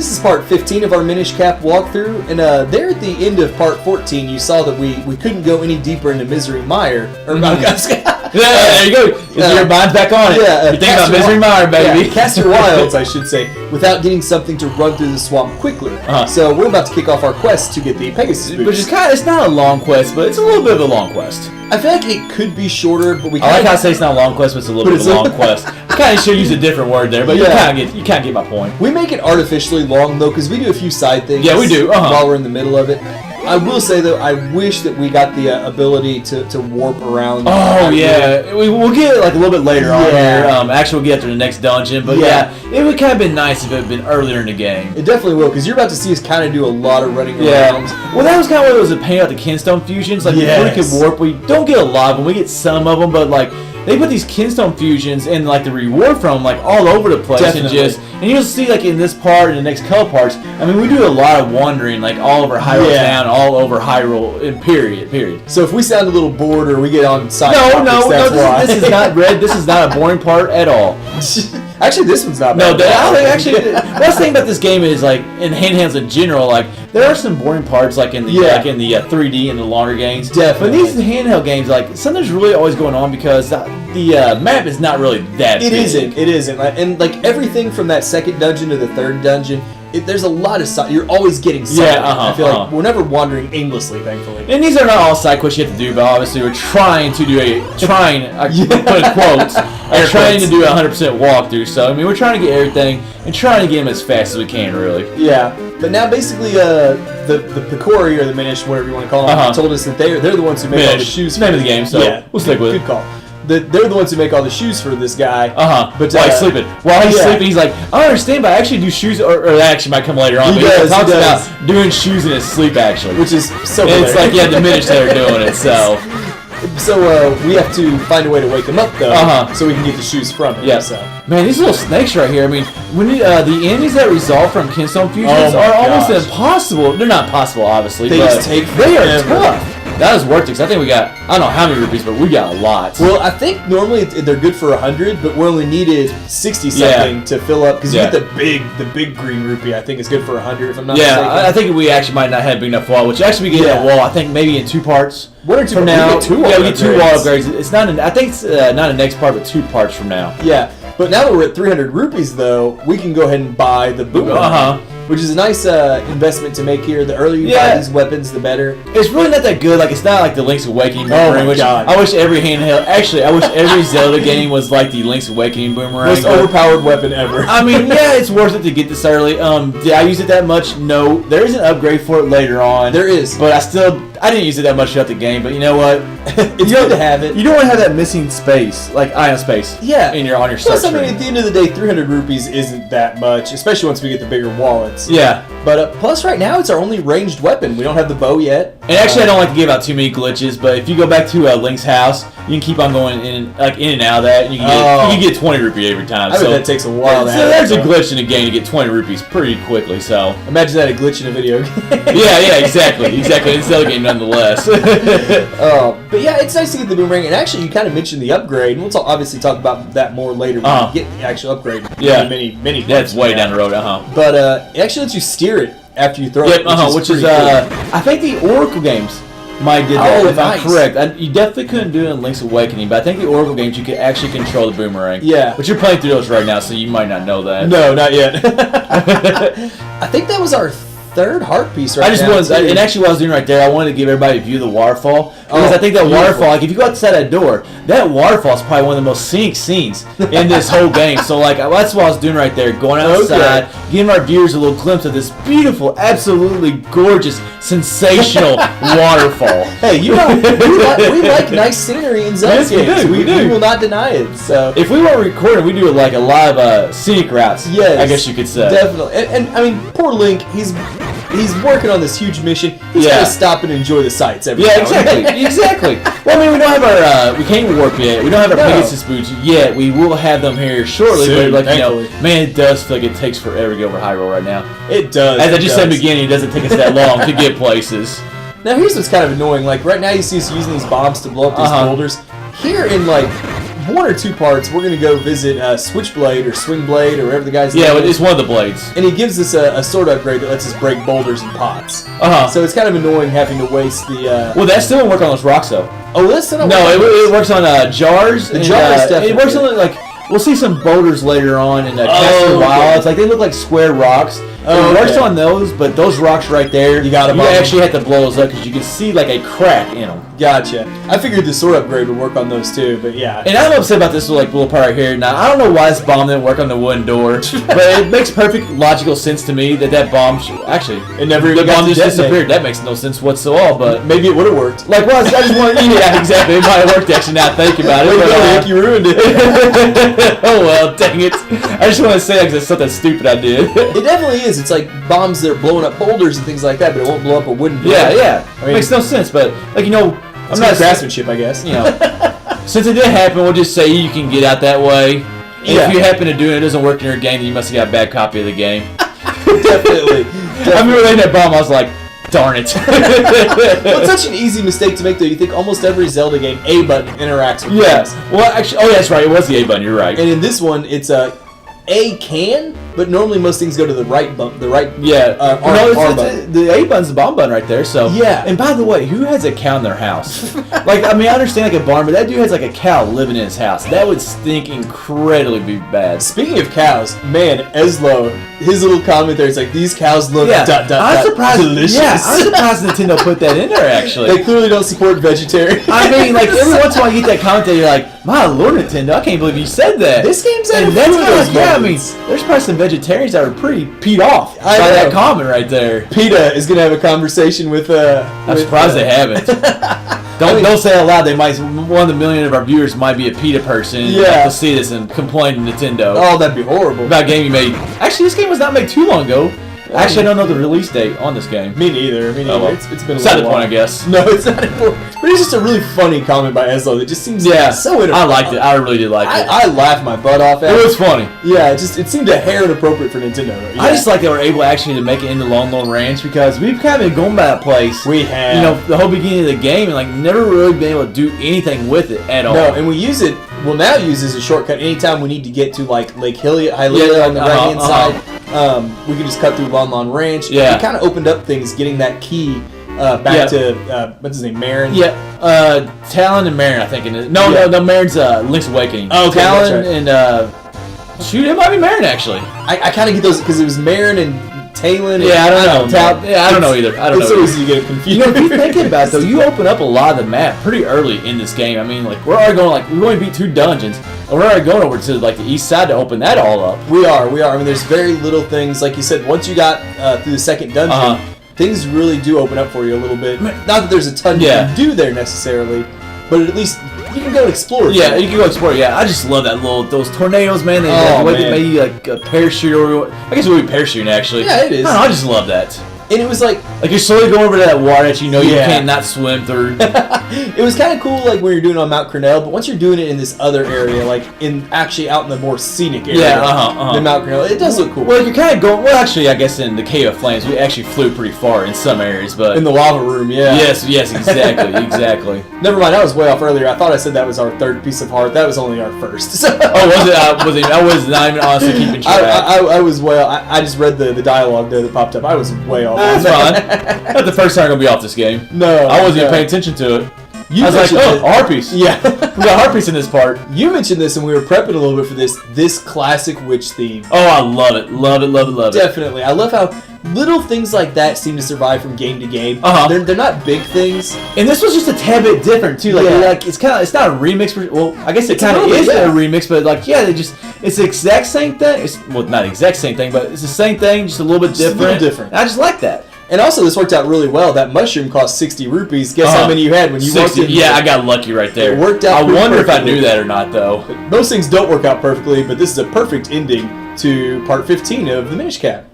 This is part 15 of our Minish Cap walkthrough, and there at the end of part 14, you saw that we couldn't go any deeper into Misery Mire. Or, there you go. Your mind's back on it. Yeah, you're thinking about Misery Mire, baby. Yeah, cast your wilds, I should say, without getting something to run through the swamp quickly. So we're about to kick off our quest to get the Pegasus boots. Which is it's not a long quest, but it's a little bit of a long quest. I feel like it could be shorter, but we. I like how I say it's not a long quest, but it's a little bit of a long quest. I kind of should use a different word there, but you kind of get my point. We make it artificially long though, because we do a few side things. Yeah, we do. While we're in the middle of it. I will say though, I wish that we got the ability to warp around. Oh yeah, we'll get it like a little bit later on here. Actually, we'll get after the next dungeon, but it would kind of been nice if it had been earlier in the game. It definitely will, because you're about to see us kind of do a lot of running around. Well, that was kind of what it was a pain about the Kinstone fusions. Like before we could warp, we don't get a lot of them. We get some of them, but like. They put these Kinstone fusions and like the reward from them like all over the place. Definitely. And you'll see like in this part and the next couple parts. I mean, we do a lot of wandering like all over Hyrule Town, all over Hyrule. Period. So if we sound a little bored or we get on side topics, this is not red. This is not a boring part at all. Actually, this one's not bad. No, what's the thing about this game is like in handhelds in general, like there are some boring parts like in the 3D and the longer games. Definitely. But these handheld games, like something's really always going on because the map is not really that big. It isn't. And like everything from that second dungeon to the third dungeon, there's a lot of side. You're always getting side. I feel like we're never wandering aimlessly, thankfully. And these are not all side quests you have to do, but obviously we're trying to do I put in quotes, trying to do a 100% walkthrough. So I mean, we're trying to get everything and trying to get them as fast as we can, really. Yeah. But now basically, the Picori or the Minish, whatever you want to call them, told us that they're the ones who make all the shoes. It's the name of the game, so we'll stick with it. Good call. They're the ones who make all the shoes for this guy. But while he's sleeping. While he's sleeping, he's like, I don't understand, but I actually do shoes, or that actually might come later on. He talks about doing shoes in his sleep, actually. Which is so and it's like, the Minish that are doing it, so. So we have to find a way to wake him up, though, so we can get the shoes from him. Yeah. So. Man, these little snakes right here, I mean, when the enemies that resolve from Kinstone fusions are almost impossible. They're not possible, obviously, but they are tough. That was worth it, because I think we got, I don't know how many rupees, but we got a lot. Well, I think normally they're good for 100, but we only needed 60-something to fill up, because you get the big green rupee, I think is good for 100, if I'm not mistaken. I think we actually might not have big enough wall, which actually we get a wall, I think maybe in 2 parts. One or two from now. We get 2 wall upgrades. It's not, I think it's not the next part, but 2 parts from now. Yeah, but now that we're at 300 rupees, though, we can go ahead and buy the Boomerang. Which is a nice investment to make here. The earlier you buy these weapons, the better. It's really not that good. Like, it's not like the Link's Awakening Boomerang. Oh my God. I wish every handheld... Actually, I wish every Zelda game was like the Link's Awakening Boomerang. Most overpowered weapon ever. I mean, yeah, it's worth it to get this early. Did I use it that much? No. There is an upgrade for it later on. There is. But I didn't use it that much throughout the game. But you know what? It's good to have it. You don't want to have that missing space, like ion space. Yeah. On your Plus, I mean, at the end of the day, 300 rupees isn't that much, especially once we get the bigger wallets. Yeah. But plus, right now, it's our only ranged weapon. We don't have the bow yet. And actually, I don't like to give out too many glitches, but if you go back to Link's house, you can keep on going in and out of that, and you can get 20 rupee every time. I bet that takes a while to have. So there's a glitch in the game to get 20 rupees pretty quickly, so. Imagine that a glitch in a video game. yeah, exactly. It's a Zelda game nonetheless. But yeah, it's nice to get the Boomerang, and actually, you kind of mentioned the upgrade, and we'll obviously talk about that more later when we get the actual upgrade. Many That's way down the road, But it actually lets you steer it after you throw it, which is cool. I think the Oracle games might did that, if I'm correct. You definitely couldn't do it in Link's Awakening, but I think the Oracle games you could actually control the Boomerang. Yeah. But you're playing through those right now, so you might not know that. No, not yet. I think that was our third heart piece now. And actually what I was doing right there, I wanted to give everybody a view of the waterfall. Because I think that waterfall, like if you go outside that door, that waterfall is probably one of the most scenic scenes in this whole game. So like that's what I was doing right there, going outside, giving our viewers a little glimpse of this beautiful, absolutely gorgeous, sensational waterfall. Hey, we like nice scenery in Zelda games. We will not deny it. So if we weren't recording, we do like a live scenic routes. Yes, I guess you could say. Definitely. And I mean, poor Link, he's working on this huge mission. He's got to stop and enjoy the sights every now and then. Exactly. Well, I mean, we don't have our, we can't warp yet. We don't have our Pegasus boots yet. We will have them here shortly. Soon, but, man, it does feel like it takes forever to get over Hyrule right now. It does. As I just said in the beginning, it doesn't take us that long to get places. Now, here's what's kind of annoying. Like, right now you see us using these bombs to blow up these boulders. Here in, like, one or two parts, we're going to go visit Switchblade or Swingblade or whatever the guy's name is. Yeah, it's one of the blades. And he gives us a sword upgrade that lets us break boulders and pots. Uh-huh. So it's kind of annoying having to waste the... Well, that still won't work on those rocks, though. Oh, that's still not No, it works on jars. The jars definitely. It works on, like... We'll see some boulders later on in Castle Wilds. Like, they look like square rocks. It works on those, but those rocks right there, you actually have to blow those up because you can see like a crack in them. Gotcha. I figured the sword upgrade would work on those too, but yeah. And I'm upset about this little part right here. Now, I don't know why this bomb didn't work on the wooden door, but it makes perfect logical sense to me that bomb actually, it never even the bomb just disappeared. That makes no sense whatsoever, but maybe it would have worked. Like, well, I just want yeah, exactly. It might have worked actually now thinking about it. But, you ruined it. Oh well, dang it. I just want to say because it's something stupid I did. It definitely is. It's like bombs that are blowing up boulders and things like that, but it won't blow up a wooden door. Yeah. I mean, it makes no sense, but like, you know, I'm not craftsmanship, I guess. You know, since it did happen, we'll just say you can get out that way. And if you happen to do it, it doesn't work in your game, then you must have got a bad copy of the game. Definitely. I remember laying that bomb, I was like, darn it. Well, it's such an easy mistake to make, though. You think almost every Zelda game, A button interacts with things. Well, actually, that's right. It was the A button. You're right. And in this one, it's A can, but normally most things go to the right button. R button. The A button's the bomb button right there. So yeah. And by the way, who has a cow in their house? Like, I mean, I understand like a barn, but that dude has like a cow living in his house. That would stink incredibly bad. Speaking of cows, man, Eslo, his little comment there is like, these cows look I'm surprised. delicious. Yeah, I'm surprised Nintendo put that in there. Actually, they clearly don't support vegetarians. I mean, like every once in a while you get that comment, you're like, my lord, Nintendo, I can't believe you said that. This game's and that's kind of I mean, there's probably some vegetarians that are pretty peed off by that comment right there. PETA is gonna have a conversation with. I'm surprised they haven't. Don't say it out loud. They might. One of the million of our viewers might be a PETA person. Yeah. To see this and complain to Nintendo. Oh, that'd be horrible. About a game you made. Actually, this game was not made too long ago. Actually, I don't know the release date on this game. Me neither. Well. It's been a little while. It's not the point, I guess. No, it's not important. But it's just a really funny comment by Eslo that just seems so inappropriate. I liked it. I really did like it. I laughed my butt off at it. It was funny. Yeah, it seemed a hair inappropriate for Nintendo. Yeah. I just like they were able actually to make it into Lon Lon Ranch because we've kind of been going by that place. We have. You know, the whole beginning of the game and like never really been able to do anything with it at all. No, and we'll now use as a shortcut anytime we need to get to like Lake Hylia on the right hand side. We can just cut through Lon Lon Ranch. Yeah. It kind of opened up things, getting that key back to what's his name, Marin. Yeah, Talon and Marin, I think. No, Marin's Link's Awakening. Oh, okay, Talon and shoot, it might be Marin actually. I kind of get those because it was Marin and Talon. Yeah, I don't know. I don't know either. It's so easy to get confused. You know, if you're thinking about it, though, you open up a lot of the map pretty early in this game. I mean, like we're already going we've only beat 2 dungeons. And we're already going over to like the east side to open that all up. We are. I mean, there's very little things, like you said, once you got through the second dungeon, things really do open up for you a little bit. Not that there's a ton you can do there necessarily, but at least you can go and explore. Yeah, you can go explore. Yeah, I just love that those tornadoes, man. They made like a parachute, or I guess it would be parachuting actually. Yeah, it is. I just love that. And it was like you're slowly going over to that water that you know you can't not swim through. It was kind of cool, like when you're doing it on Mount Cornell, but once you're doing it in this other area, like actually out in the more scenic area than Mount Cornell, it does look cool. Well, you're kind of going. Well, actually, I guess in the Cave of Flames, we actually flew pretty far in some areas, but in the lava room, Yes, exactly. Never mind, I was way off earlier. I thought I said that was our third piece of heart. That was only our first. Oh, was it? I was not even honestly keeping track. I was way off. I just read the dialogue there that popped up. I was way off. That's fine. Not the first time I'm gonna be off this game. No, I wasn't even paying attention to it. I was like, harpies. Yeah, we got harpies in this part. You mentioned this, and we were prepping a little bit for this classic witch theme. Oh, I love it. Definitely, I love how little things like that seem to survive from game to game. They're not big things, and this was just a tad bit different too. Like it's not a remix. Well, I guess it kind of is a remix, but it's the exact same thing. It's not the exact same thing, but it's the same thing, just a little bit different. A little different. And I just like that. And also, this worked out really well. That mushroom cost 60 rupees. Guess how many you had when you walked in? Yeah, I got lucky right there. It worked out. I wonder if I knew that or not, though. Most things don't work out perfectly, but this is a perfect ending to part 15 of the Minish Cap.